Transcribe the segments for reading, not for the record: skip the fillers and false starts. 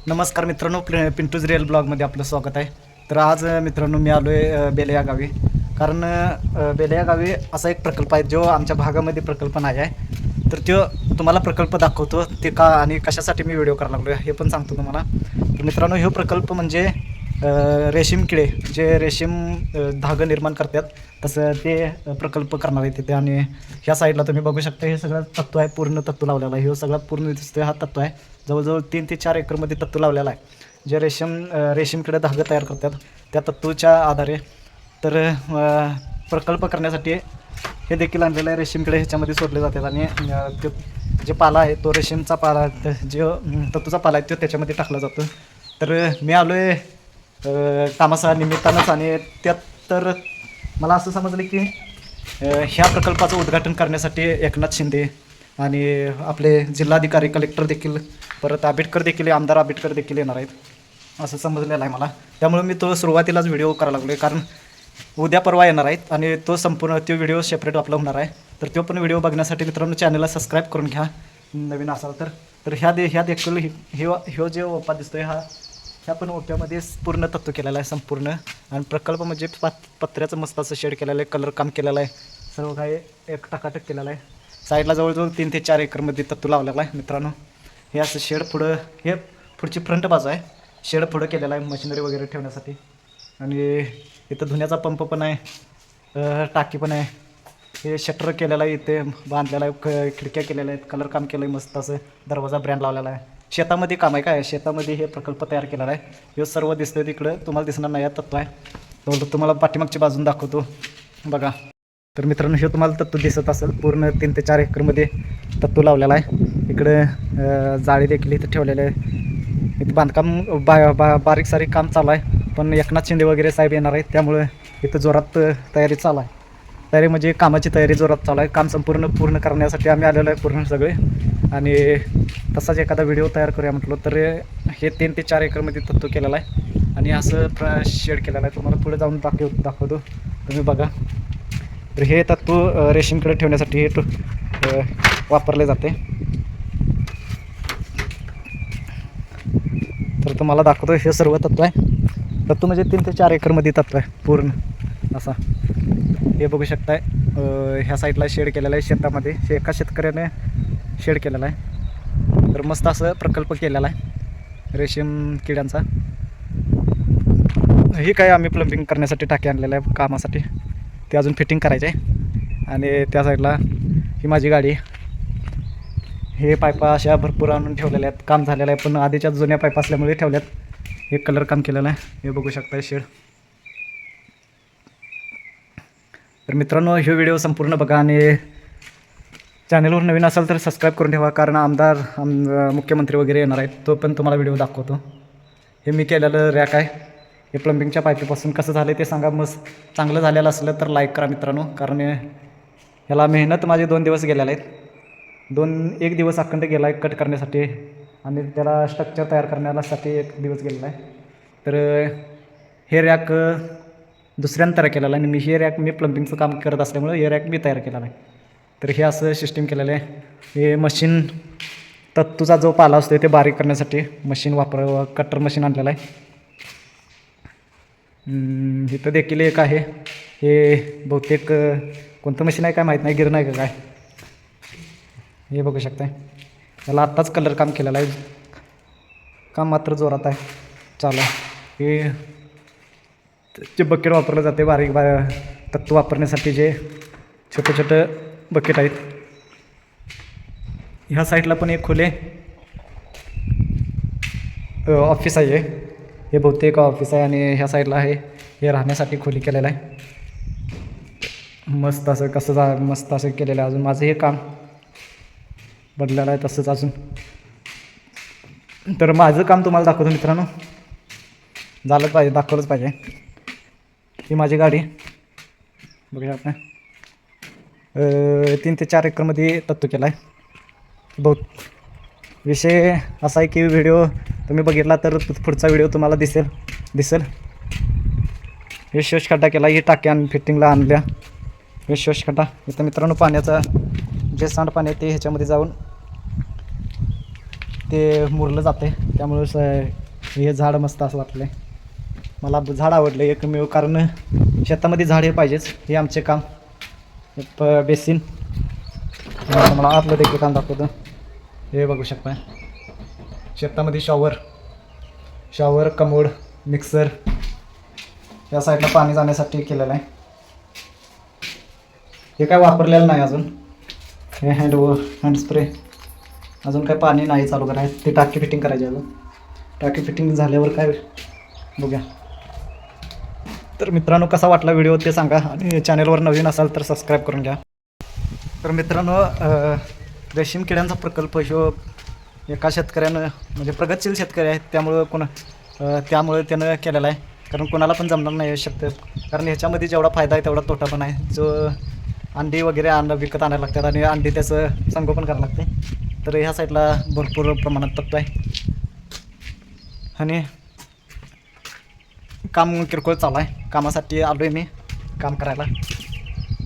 नमस्कार मित्रांनो, पिंटूज रिअल ब्लॉगमध्ये आपलं स्वागत आहे. तर आज मित्रांनो मी आलो आहे बेले या गावी. कारण बेले या गावी असा एक प्रकल्प आहे जो आमच्या भागामध्ये प्रकल्प नाही आहे. तर तो तुम्हाला प्रकल्प दाखवतो, ते का आणि कशासाठी मी व्हिडिओ करायला लागलो हे पण सांगतो तुम्हाला. तर मित्रांनो, हा प्रकल्प म्हणजे रेशीम किडे जे रेशीम धागं निर्माण करतात तसं ते प्रकल्प करणार आहे तिथे. आणि ह्या साईडला तुम्ही बघू शकता, हे सगळं तत्व आहे, पूर्ण तत्व लावलेला आहे. हे सगळा पूर्ण दिसतोय हा तत्व आहे. जवळजवळ 3 ते 4 एकरमध्ये तत्व लावलेला आहे, जे रेशीम किडे धागं तयार करतात त्या तत्वच्या आधारे. तर प्रकल्प करण्यासाठी हे देखील आणलेलं आहे. रेशीम किडे ह्याच्यामध्ये सोडले जातात आणि ते जे पाला आहे तो रेशीमचा पाला, जो तत्तूचा पाला आहे तो त्याच्यामध्ये टाकला जातो. तर मी आलो आहे कामाच्या निमित्तानंच, आणि त्यात तर मला असं समजलं की ह्या प्रकल्पाचं उद्घाटन करण्यासाठी एकनाथ शिंदे आणि आपले जिल्हाधिकारी कलेक्टर देखील, परत आंबेडकर देखील, आमदार आंबेडकर देखील येणार आहेत असं समजलेलं आहे मला. त्यामुळे मी तो सुरुवातीलाच व्हिडिओ करायला लागलो आहे, कारण उद्या परवा येणार आहेत आणि तो व्हिडिओ सेपरेट आपला होणार आहे. तर तो पण व्हिडिओ बघण्यासाठी मित्रांनो चॅनलला सबस्क्राईब करून घ्या नवीन असाल तर. तर ह्या देखील ह्यो जे ओपा दिसतोय ह्या पण ओप्यामध्ये पूर्ण तत्व केलेला आहे संपूर्ण. आणि प्रकल्प म्हणजे पत्र्याचं मस्त असं शेड केलेलं आहे, कलर काम केलेलं आहे, सर्व काही एक टकाटक केलेलं आहे. साईडला जवळजवळ 3 ते 4 एकरमध्ये तत्व लावलेला आहे मित्रांनो. हे असं शेड पुढं, हे पुढची फ्रंट बाजू आहे, शेड पुढं केलेला आहे मशिनरी वगैरे ठेवण्यासाठी. आणि इथं धुण्याचा पंप पण आहे, टाकी पण आहे. हे शटर केलेलं आहे, इथे बांधलेलं आहे, खिडक्या केलेल्या आहेत, कलर काम केलं आहे मस्त असं, दरवाजा ब्रँड लावलेला आहे. शेतामध्ये काम आहे, काय शेतामध्ये हे प्रकल्प तयार केलेला आहे. हे सर्व दिसतोय तिकडं, तुम्हाला दिसणार नाही, तत्व आहे. तुम्हाला पाठीमागची बाजून दाखवतो बघा. तर मित्रांनो, हे तुम्हाला तत्व दिसत असेल, पूर्ण 3 ते 4 एकरमध्ये तत्व लावलेला आहे. इकडे जाळी देखील इथं ठेवलेलं आहे. इथं बांधकाम बारीक सारीक काम चालू आहे, पण एकनाथ शिंदे वगैरे साहेब येणार आहेत त्यामुळे इथं जोरात तयारी चालू आहे. तयारी म्हणजे कामाची तयारी जोरात चालू आहे. काम पूर्ण करण्यासाठी आम्ही आलेलो आहे पूर्ण सगळे. आणि तसाच एखादा व्हिडिओ तयार करूया म्हटलं तर हे 3 ते 4 एकरमध्ये तत्व केलेला आहे आणि असं शेड केलेला आहे. तुम्हाला पुढे जाऊन दाखवतो, तुम्ही बघा. तर हे तत्व रेशीमकडे ठेवण्यासाठी हे वापरले जाते. तर तुम्हाला दाखवतो, हे सर्व तत्व आहे. तत्व म्हणजे 3 ते 4 एकरमध्ये तत्व आहे पूर्ण असा. हे बघू शकताय, ह्या साईडला शेड केलेला आहे शेतामध्ये, एका शेतकऱ्याने शेड केलेला आहे. तर मस्त असं प्रकल्प केलेला आहे रेशीम किड्यांचा. ही काय आम्ही प्लंबिंग करण्यासाठी टाकी आणलेलं आहे कामासाठी, ते अजून फिटिंग करायचे आहे. आणि त्या साईडला ही माझी गाडी, हे पायपा अशा भरपूर आणून ठेवलेल्या आहेत, काम झालेलं आहे, पण आधीच्या जुन्या पाईप असल्यामुळे ठेवल्यात. हे कलर काम केलेलं आहे, हे बघू शकता शेड. तर मित्रांनो, हे व्हिडिओ संपूर्ण बघा आणि चॅनलवर नवीन असाल तर सबस्क्राईब करून ठेवा, कारण मुख्यमंत्री वगैरे येणार आहेत, तो पण तुम्हाला व्हिडिओ दाखवतो. हे मी केलेलं रॅक आहे, हे प्लंबिंगच्या पाईपपासून कसं झालं ते सांगा. मस्त चांगलं झालेलं असलं तर लाईक करा मित्रांनो, कारण ह्याला मेहनत माझे 2 दिवस गेलेले आहेत. 1 दिवस अखंड गेला आहे कट करण्यासाठी, आणि त्याला स्ट्रक्चर तयार करण्यासाठी 1 दिवस गेलेला आहे. तर हे रॅक दुसऱ्यानं तयार केलेलं आहे आणि हे रॅक मी प्लंबिंगचं काम करत असल्यामुळे हे रॅक मी तयार केलेला आहे. तर हे असं सिस्टीम केलेलं आहे. हे मशीन तत्तूचा जो पाला असतो ते बारीक करण्यासाठी मशीन कटर मशीन आणलेलं आहे. इथं देखील एक आहे, हे बहुतेक कोणतं मशीन आहे काय माहीत नाही, गिरणं आहे का काय. हे बघू शकताय, त्याला आत्ताच कलर काम केलेलं आहे, काम मात्र जोरात आहे, चालू आहे. हे जे बकेट वापरलं जाते बारीक तत्व वापरण्यासाठी, जे छोटे बकेट आहेत. ह्या साईडला पण एक खुले ऑफिस आहे, हे बहुतेक ऑफिस आहे. आणि ह्या साईडला आहे, हे राहण्यासाठी खोली केलेलं आहे. मस्त असं केलेलं आहे. अजून माझं हे काम बदलेलं आहे तसंच अजून. तर माझं काम तुम्हाला दाखवतो मित्रांनो, झालंच पाहिजे, दाखवलंच पाहिजे. ही माझी गाडी बघूया आपण. 3 ते 4 एकरमध्ये तत्व केला आहे. विषय असा आहे की व्हिडिओ तुम्ही बघितला तर पुढचा व्हिडिओ तुम्हाला दिसेल. हे शोषखड्डा केला, ही टाकी फिटिंगला आणल्या, हे शोषखड्डा. इथं मित्रांनो पाण्याचा जे सांडपाणी आहे ते ह्याच्यामध्ये जाऊन ते मुरलं जाते. त्यामुळे हे झाड मस्त असं वाटलं आहे मला. झाड आवडलं एकमेव, कारण शेतामध्ये झाड हे पाहिजेच. हे आमचे काम बेसिन. मला आतलं देखील काम दाखवतं. हे बघू शकता शेतामध्ये शॉवर कमोड मिक्सर या साईडला पाणी जाण्यासाठी केलेलं आहे. हे काय वापरलेलं नाही अजून. हे हँड स्प्रे अजून काय पाणी नाही चालू करायचं. ते टाकी फिटिंग करायची अजून. टाकी फिटिंग झाल्यावर काय बघूया. तर मित्रांनो कसा वाटला व्हिडिओ ते सांगा, आणि चॅनलवर नवीन असाल तर सबस्क्राईब करून घ्या. तर मित्रांनो रेशीम किड्यांचा प्रकल्प ह्यो एका शेतकऱ्यानं, म्हणजे प्रगतशील शेतकरी आहेत त्यामुळे त्यानं केलेला आहे. कारण कोणाला पण जमणार नाही शक्य, कारण ह्याच्यामध्ये जेवढा फायदा आहे तेवढा तोटा पण आहे. जो अंडी वगैरे विकत आणायला लागतात आणि अंडी त्याचं संगोपन करावं लागते. तर ह्या साईडला भरपूर प्रमाणात तत्व आहे आणि काम किरकोळ चालू आहे. कामासाठी आलो आहे मी काम करायला.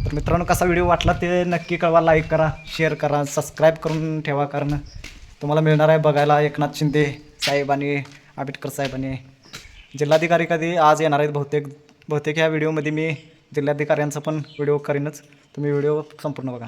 तर मित्रांनो कसा व्हिडिओ वाटला ते नक्की कळवा. लाईक करा, शेअर करा, सबस्क्राईब करून ठेवा, कारण तुम्हाला मिळणार आहे बघायला एकनाथ शिंदे साहेब आणि आंबेडकर साहेब आणि जिल्हाधिकारी कधी आज येणार आहेत बहुतेक ह्या व्हिडिओमध्ये मी जिल्हाधिकाऱ्यांचा पण व्हिडिओ करीनच. तुम्ही व्हिडिओ संपूर्ण बघा.